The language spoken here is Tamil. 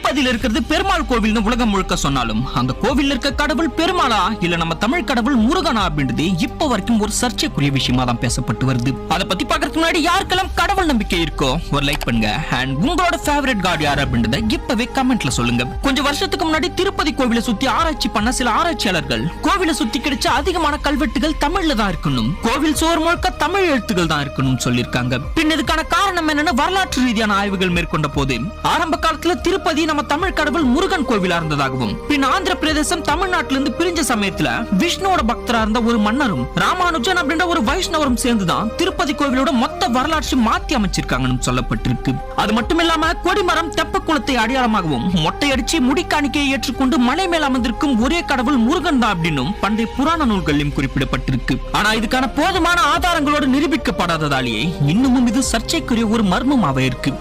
திருப்பதியில இருக்கிறது பெருமாள் கோவில்னு உலகம் முழுக்க சொன்னாலும் அந்த கோவில் இருக்க கடவுள் பெருமாளா இல்ல நம்ம தமிழ் கடவுள் முருகனா அப்படின்றது இப்ப வரைக்கும் ஒரு சர்ச்சைக்குரிய விஷயமா தான் பேசப்பட்டு வருது. அதை பத்தி பாக்கிறதுக்கு முன்னாடி யாருக்கெல்லாம் கடவுள் நம்பிக்கை இருக்கோ ஒரு லைக் பண்ணுங்க. அண்ட் உங்களோட ஃபேவரட் காட் யார் அப்படின்றத இப்பவே கமெண்ட்ல சொல்லுங்க. கொஞ்சம் வருஷத்துக்கு முன்னாடி திருப்பதி கோவிலை சுத்தி ஆராய்ச்சி பண்ண சில ஆராய்ச்சியாளர்கள் கோவிலை சுத்தி கிடைச்ச அதிகமான கல்வெட்டுகள் தமிழ்ல தான் இருக்கணும், கோவில் சுவர் முழுக்க தமிழ் எழுத்துக்கள் தான் இருக்கணும் சொல்லிருக்காங்க. பின் இதுக்கான காரணம் என்னன்னு வரலாற்று ரீதியான ஆய்வுகள் மேற்கொண்ட போது ஆரம்ப காலத்துல திருப்பதி நம்ம தமிழ் கடவுள் முருகன் கோவிலா இருந்ததாகவும், பின் ஆந்திர பிரதேசம் தமிழ்நாட்டில இருந்து பிரிஞ்ச சமயத்துல விஷ்ணுவோட பக்தரா இருந்த ஒரு மன்னரும் ராமானுஜன் அப்படின்ற ஒரு வைஷ்ணவரும் சேர்ந்துதான் திருப்பதி கோவிலோட மொத்த வரலாற்று மாத்தி அமைச்சிருக்காங்கன்னு சொல்லப்பட்டிருக்கு. அது மட்டும் இல்லாம கொடிமரம் தெப்ப குளத்தை அடையாளமாகவும் மொட்டையடிச்சு முடிக்காணிக்கையை ஏற்றுக்கொண்டு மலை மேல் அமர்ந்திருக்கும் ஒரே கடவுள் முருகன் தான் அப்படின்னும் பண்டைய புராண நூல்களிலும் குறிப்பிடப்பட்டிருக்கு. ஆனா இதுக்கான போதுமான ஆதாரங்களோடு நிரூபிக்கப்படாததாலேயே இன்னமும் இது சர்ச்சைக்குரிய ஒரு மர்மமாவே இருக்கு.